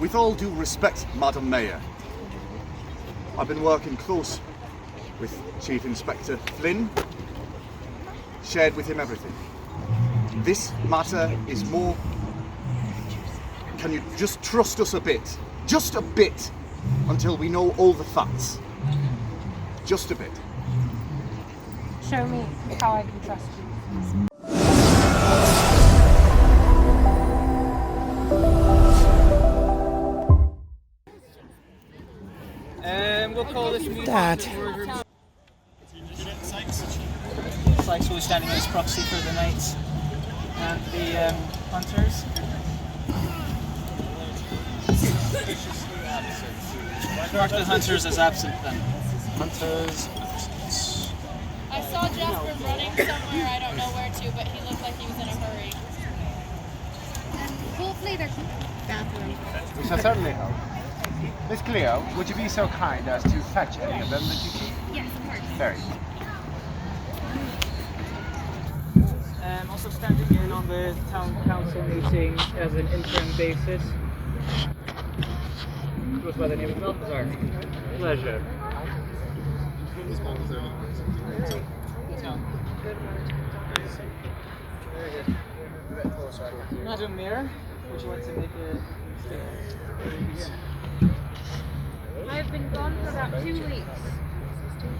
With all due respect, Madam Mayor, I've been working close with Chief Inspector Flynn, shared with him everything. This matter is more... Can you just trust us a bit? Just a bit, until we know all the facts. Just a bit. Show me how I can trust you. We'll call this meeting. Dad. Sykes will be standing as proxy for the knights and the hunters. Mark the hunters as absent then. Hunters absent. I saw Jasper running somewhere, I don't know where to, but he looked like he was in a hurry. Hopefully there's a bathroom. We shall certainly hope. Miss Cleo, would you be so kind as to fetch any of them that you see? Yes, of course. Very good. Also standing in on the town council meeting as an interim basis. Goes by the name of Balthazar. Pleasure. Is Balthazar not? No. Madam Mayor, would you like to make a statement? I've been gone for about 2 weeks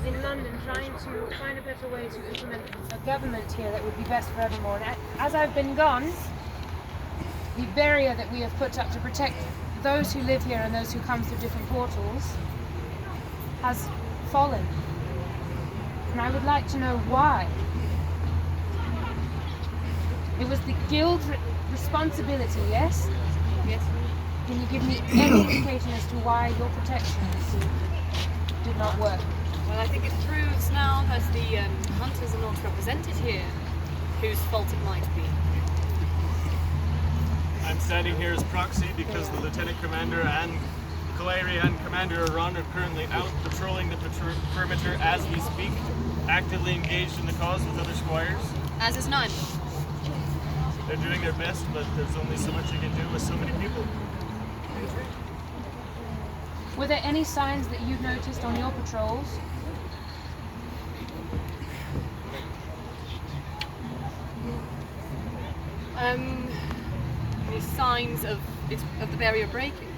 in London trying to find a better way to implement a government here that would be best for Evermore. And as I've been gone, the barrier that we have put up to protect those who live here and those who come through different portals has fallen. And I would like to know why. It was the guild's responsibility, yes? Yes. Can you give me any indication as to why your protections did not work? Well, I think it proves now that the hunters are not represented here, whose fault it might be. I'm standing here as proxy because the Lieutenant Commander and Kaleri and Commander Aron are currently out patrolling the perimeter as we speak, actively engaged in the cause with other squires. As is none. They're doing their best, but there's only so much you can do with so many people. Were there any signs that you've noticed on your patrols? Any signs of the barrier breaking?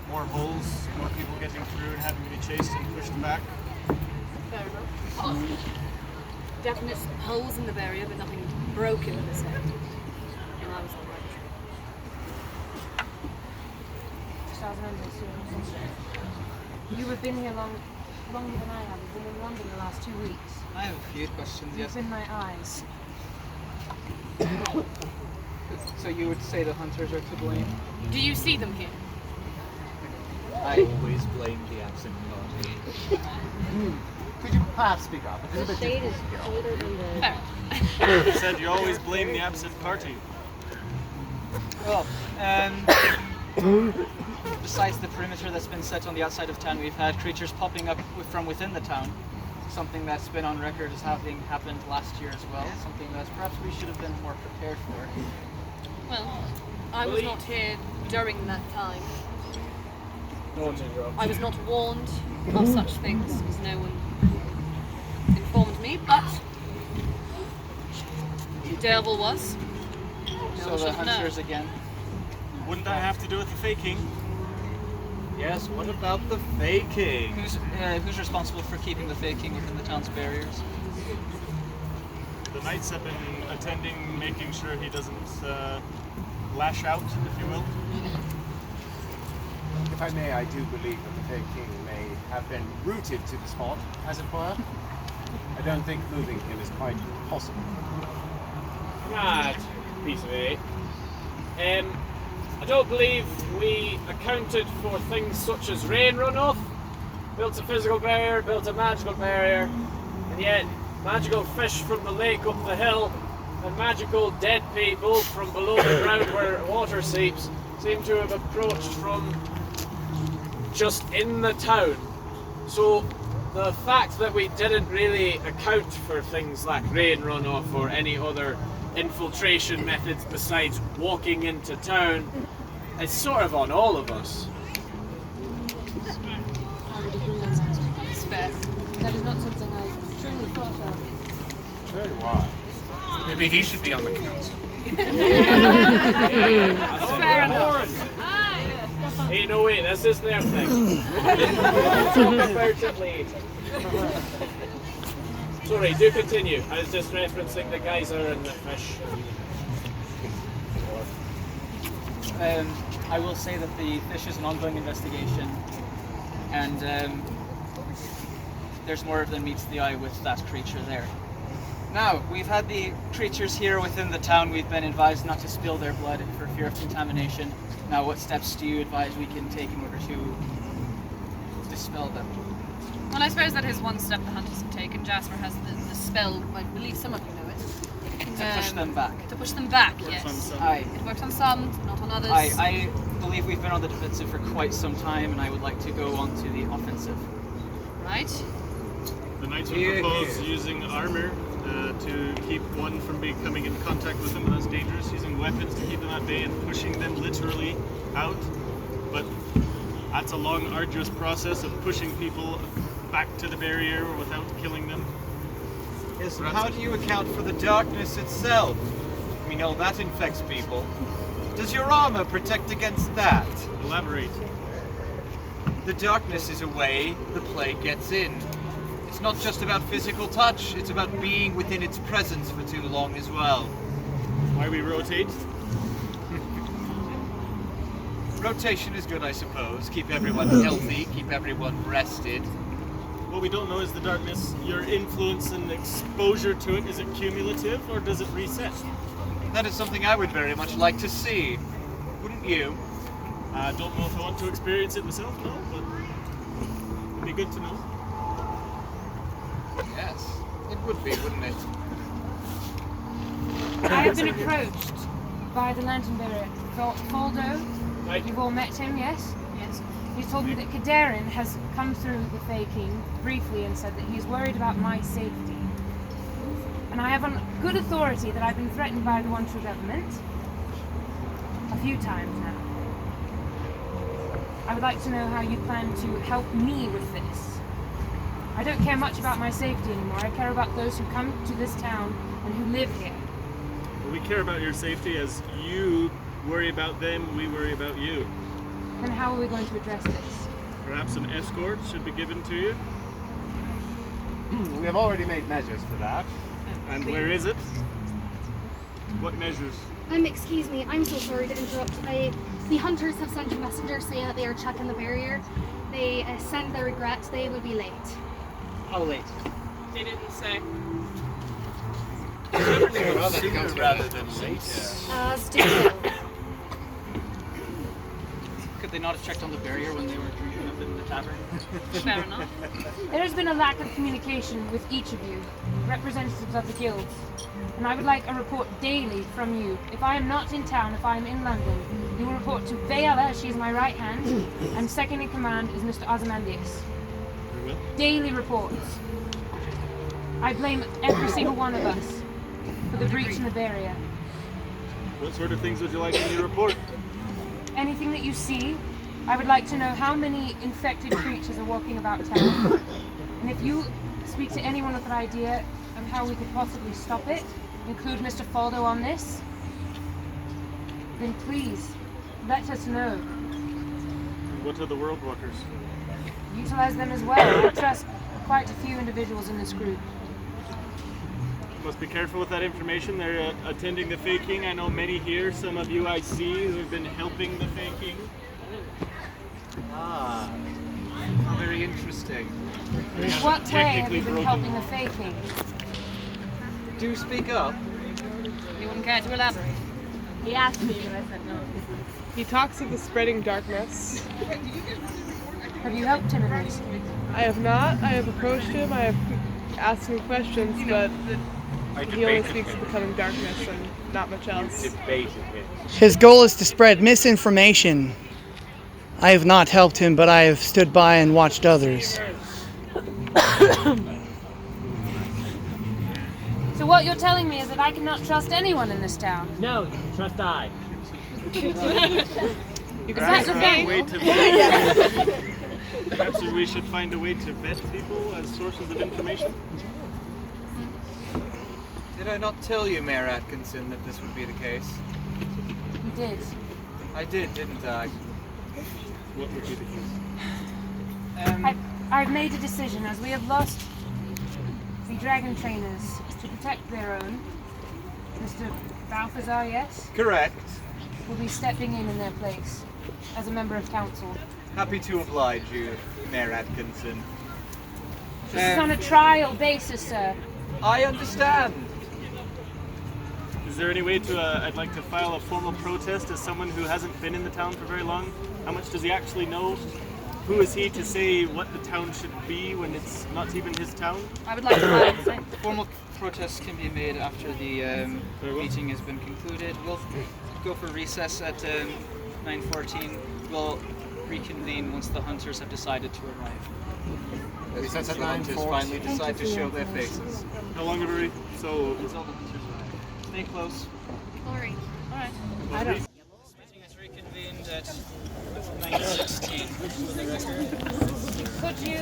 More bulls, more people getting through and having to be chased and pushed back. Fair enough. Definite holes in the barrier, but nothing broken per se. And I was all right. You have been here longer than I have. You've been in London the last 2 weeks. I have a few questions, You've yes. been my eyes. So you would say the hunters are to blame? Do you see them here? I always blame the absent party. Could you perhaps speak up? It's a bit difficult to hear. Fair. You said you always blame the absent party. Well, besides the perimeter that's been set on the outside of town, we've had creatures popping up from within the town. Something that's been on record as having happened last year as well. Something that perhaps we should have been more prepared for. Well, I was not here during that time. I was not warned of such things because no one informed me, but Derval was. So the hunters again. Wouldn't that have to do with the faking? Yes, what about the faking? Who's responsible for keeping the faking within the town's barriers? The knights have been attending, making sure he doesn't lash out, if you will. If I may, I do believe that the fake king may have been rooted to the spot, as it were. I don't think moving him is quite possible. Right, piece of eight. I don't believe we accounted for things such as rain runoff, built a physical barrier, built a magical barrier, and yet magical fish from the lake up the hill and magical dead people from below the ground where water seeps seem to have approached from just in the town. So the fact that we didn't really account for things like rain runoff or any other infiltration methods besides walking into town It's sort of on all of us. It's fair. That is not something I truly thought of. Very wise. Maybe he should be on the council. Fair enough. Hey, no wait, this is their thing. Talk about it later. Sorry, do continue. I was just referencing the geyser and the fish. I will say that the fish is an ongoing investigation, and there's more than meets the eye with that creature there. Now, we've had the creatures here within the town. We've been advised not to spill their blood for fear of contamination. Now, what steps do you advise we can take in order to dispel them? Well, I suppose that is one step the hunters have taken. Jasper has the spell, I believe some of you know it. To push them back. To push them back, Works yes. on some. Aye. It works on some, not on others. I believe we've been on the defensive for quite some time, and I would like to go on to the offensive. Right? The knights would propose using armor to keep one from coming into contact with them when that's dangerous, using weapons to keep them at bay and pushing them literally out. But that's a long, arduous process of pushing people back to the barrier without killing them. Yes, and how do you account for the darkness itself? We know that infects people. Does your armor protect against that? Elaborate. The darkness is a way the plague gets in. It's not just about physical touch, it's about being within its presence for too long as well. Why we rotate? Rotation is good, I suppose. Keep everyone healthy, keep everyone rested. What we don't know is the darkness. Your influence and exposure to it, is it cumulative or does it reset? That is something I would very much like to see. Wouldn't you? I don't know if I want to experience it myself, no, but it'd be good to know. Yes, it would be, wouldn't it? I have been approached by the lantern bearer, Faldo. Right. You've all met him, yes? Yes. He's told me that Kadarin has come through the Fey King briefly and said that he's worried about my safety. And I have on good authority that I've been threatened by the One True Government a few times now. I would like to know how you plan to help me with this. I don't care much about my safety anymore. I care about those who come to this town and who live here. Well, we care about your safety as you worry about them, we worry about you. Then how are we going to address this? Perhaps an escort should be given to you. We have already made measures for that. And where is it? What measures? Excuse me, I'm so sorry to interrupt. The hunters have sent a messenger saying that they are checking the barrier. They send their regret, they will be late. How late? They didn't say. Sooner rather than later. Still. Could they not have checked on the barrier when they were drinking up in the tavern? Fair enough. There has been a lack of communication with each of you, representatives of the guilds, and I would like a report daily from you. If I am not in town, if I am in London, you will report to Vayala, she is my right hand, and second in command is Mr. Ozymandias. Very well. Daily reports. I blame every single one of us for the breach in the barrier. What sort of things would you like in your report? Anything that you see, I would like to know how many infected creatures are walking about town. And if you speak to anyone with an idea of how we could possibly stop it, include Mr. Faldo on this, then please let us know. What are the world walkers? Utilize them as well. I trust quite a few individuals in this group. Must be careful with that information. They're attending the faking. I know many here, some of you I see, who have been helping the faking. Ah, very interesting. In what way have you Technically been broken helping the law. faking? Do speak up. You wouldn't care to elaborate? He asked me, but I said no. He talks of the spreading darkness. Have you helped him in this? I have not. I have approached him. I have asked him questions, but he only speaks of the coming darkness and not much else. His goal is to spread misinformation. I have not helped him, but I have stood by and watched others. So what you're telling me is that I cannot trust anyone in this town? No, trust I. Perhaps Is there a way to perhaps we should find a way to vet people as sources of information? Did I not tell you, Mayor Atkinson, that this would be the case? You did. I did, didn't I? What would be the case? I've made a decision, as we have lost the dragon trainers to protect their own. Mr. Balthazar, yes? Correct. Will be stepping in their place as a member of council. Happy to oblige you, Mayor Atkinson. This is on a trial basis, sir. I understand. Is there any way to, I'd like to file a formal protest as someone who hasn't been in the town for very long? How much does he actually know? Who is he to say what the town should be when it's not even his town? I would like to file Formal protests can be made after the meeting has been concluded. We'll go for recess at 9:14. We'll reconvene once the hunters have decided to arrive. Recess at The hunters finally decide to show their information. faces. How long have we? So Until the hunters arrive. Stay close. Alright. Alright. I don't. This meeting is reconvened at 9:16 for the record. Could you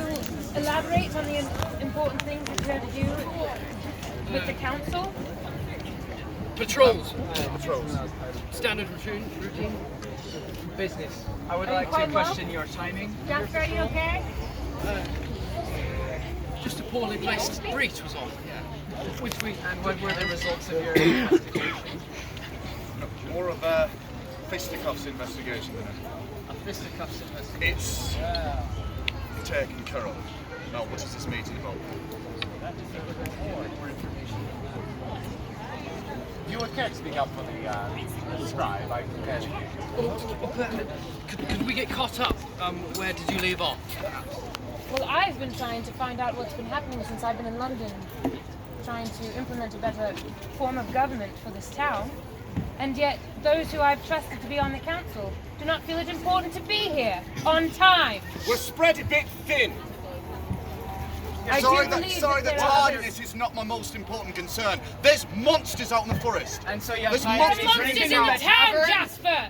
elaborate on the important things that you had to do with the council? Patrols. Patrols. Standard routine. Business. I would Are you like to quite well? question your timing. Jasper, are you okay? Just a poorly placed breach was on. Yeah. Which we. And what were the results of your investigation? More of a fisticuffs investigation than A fisticuffs investigation. it's taken care of. Now, what is this meeting about? More information. You would care to speak up for the scribe, I can Could we get caught up? Where did you leave off? Well, I've been trying to find out what's been happening since I've been in London, trying to implement a better form of government for this town. And yet, those who I've trusted to be on the council do not feel it important to be here on time. We're spread a bit thin. I Sorry, do that, believe sorry, that the there are tardiness is not my most important concern. There's monsters out in the forest. And so you have There's time monsters to be monsters drinking in the out. town, Jasper!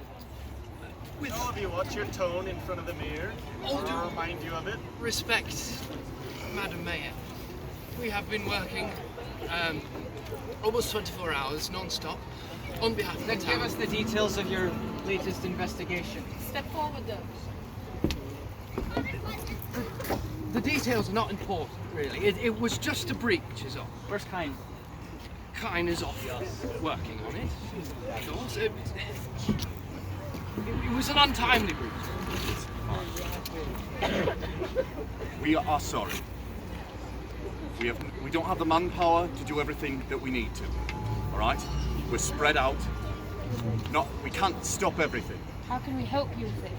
All of you, watch your tone in front of the mayor. I'll remind you of it. Respect, Madam Mayor. We have been working almost 24 hours non-stop on behalf of the Then town. give us the details of your latest investigation. Step forward though. The details are not important, really. It was just a breach, is all. Where's Kine? Kine is off working on it. Of course. It was an untimely breach. We are sorry. We don't have the manpower to do everything that we need to. All right? We're spread out. We can't stop everything. How can we help you with this?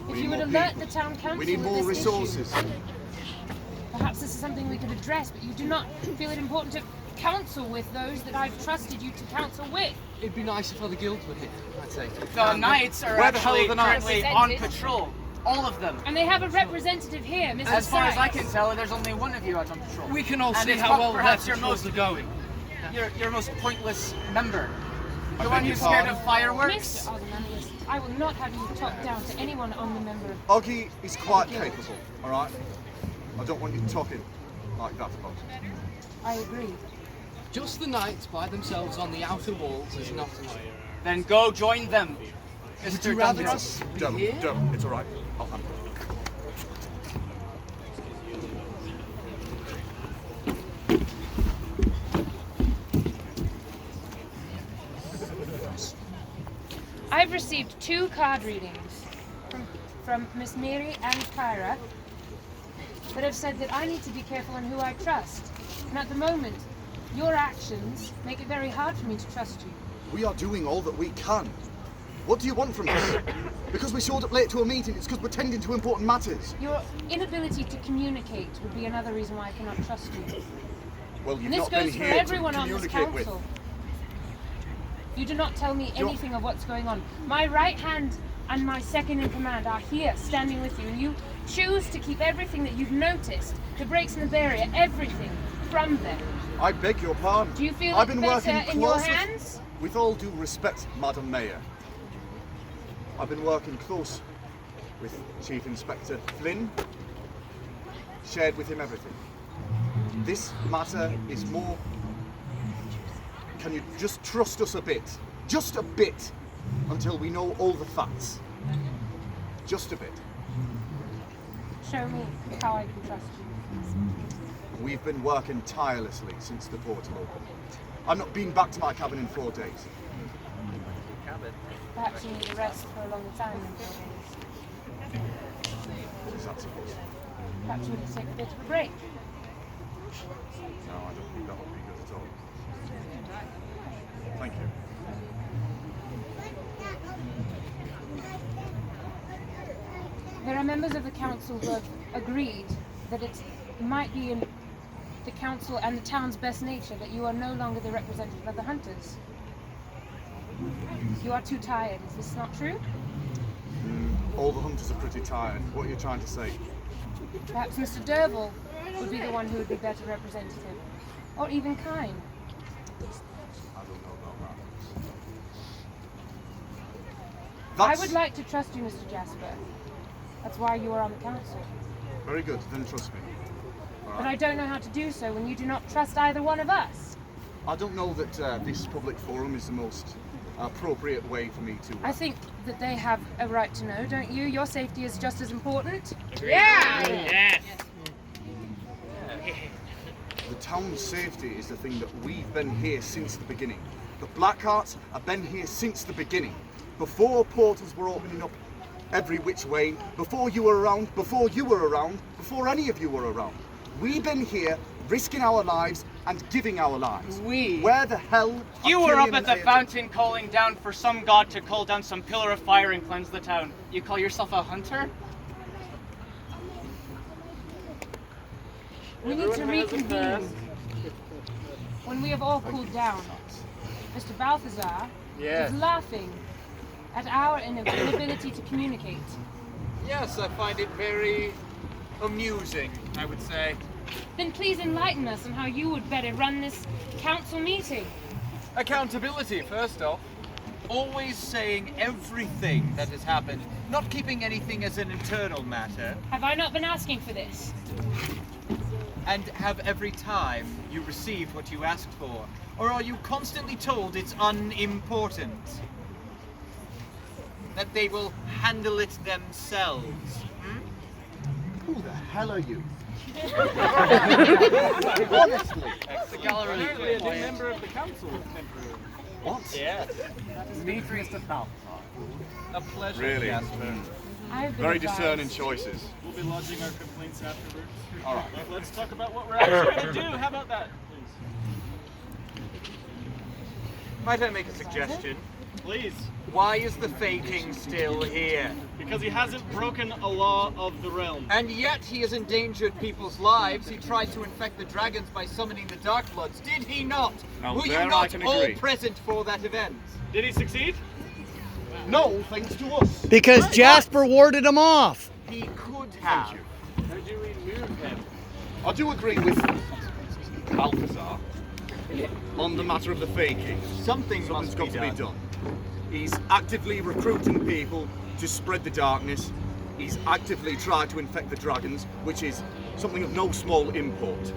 If We you need would more alert people. the town council We need of more this issue, resources. perhaps this is something we could address, but you do not feel it important to counsel with those that I've trusted you to counsel with. It'd be nice if other guilds were here, I'd say. The knights are Where the hell are actually the knights? currently on patrol. All of them. And they have a representative here, Mrs. As far as I Sykes. can tell, there's only one of you out on patrol. We can all And see it's how well perhaps their your patrols most are going. your most pointless member. The beg one your who's scared pardon? of fireworks. Mr. Alderman, I will not have you talk down to anyone on the member of Oggy is quite capable, all right? I don't want you talking like that about it. I agree. Just the knights by themselves on the outer walls is not enough. Then go join them. Would you rather Dundas. us be Don't, here? don't. It's all right. I'll handle it. I've received 2 card readings from Miss Mary and Kyra that have said that I need to be careful on who I trust. And at the moment, your actions make it very hard for me to trust you. We are doing all that we can. What do you want from us? Because we showed up late to a meeting, it's because we're tending to important matters. Your inability to communicate would be another reason why I cannot trust you. Well, you've And this not been goes for here to everyone on this communicate with. council. You do not tell me You're- anything of what's going on. My right hand and my second in command are here, standing with you, and you choose to keep everything that you've noticed, the breaks in the barrier, everything, from them. I beg your pardon. Do you feel I've it's been better working in your closely- hands? With all due respect, Madam Mayor, I've been working close with Chief Inspector Flynn, shared with him everything. This matter is more... Can you just trust us a bit? Just a bit, until we know all the facts. Just a bit. Show me how I can trust you. We've been working tirelessly since the portal opened. I've not been back to my cabin in 4 days. Perhaps you need a rest for a longer time than 4 days. What is that supposed to be? Perhaps you need to take a bit of a break. No, I don't think that would be good at all. Thank you. There are members of the council who have agreed that it might be in the council and the town's best nature that you are no longer the representative of the hunters. You are too tired. Is this not true? All the hunters are pretty tired. What are you trying to say? Perhaps Mr. Derville would be the one who would be better representative. Or even Kine. I don't know about that. I would like to trust you, Mr. Jasper. That's why you are on the council. Very good, then trust me. But I don't know how to do so when you do not trust either one of us. I don't know that this public forum is the most appropriate way for me to... I think that they have a right to know, don't you? Your safety is just as important. Agreed. Yeah! Yes! The town's safety is the thing that we've been here since the beginning. The Blackhearts have been here since the beginning. Before portals were opening up every which way, before you were around, before any of you were around. We've been here risking our lives and giving our lives. Where the hell... You were up at the fountain calling down for some god to call down some pillar of fire and cleanse the town. You call yourself a hunter? We need to reconvene when we have all cooled down. Mr. Balthazar is laughing at our inability to communicate. Yes, I find it very amusing, I would say. Then please enlighten us on how you would better run this council meeting. Accountability, first off. Always saying everything that has happened, not keeping anything as an internal matter. Have I not been asking for this? And have every time you received what you asked for? Or are you constantly told it's unimportant? That they will handle it themselves? Who the hell are you? Honestly. The gallery. Apparently a new member of the council. What? Yes. Meet Mr. Balthazar. A pleasure, Really? Jasper. Very discerning choices. We'll be lodging our complaints afterwards. All right. But let's talk about what we're actually going to do. How about that, please? Might I make a suggestion? Please. Why is the Fey King still here? Because he hasn't broken a law of the realm. And yet he has endangered people's lives. He tried to infect the dragons by summoning the Dark Bloods. Did he not? Now, Were you there I not can all agree. present for that event? Did he succeed? No, thanks to us. Because Jasper warded him off. He could have. Thank you. How do we move him? I do agree with Balthazar on the matter of the faking. Something's Something's got to be done. done. He's actively recruiting people to spread the darkness. He's actively tried to infect the dragons, which is something of no small import.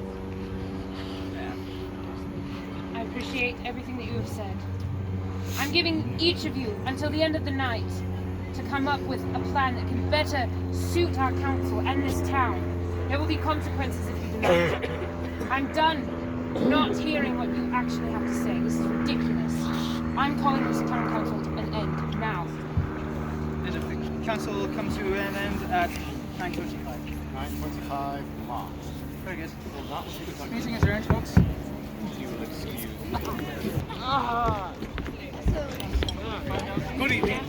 I appreciate everything that you have said. I'm giving each of you until the end of the night to come up with a plan that can better suit our council and this town. There will be consequences if you do not. I'm done not hearing what you actually have to say. This is ridiculous. I'm calling this town council to an end now. And the council will come to an end at 9:25. 9:25 March. Very good. Well, that was because Meeting adjourned, folks. you will excuse. Good evening.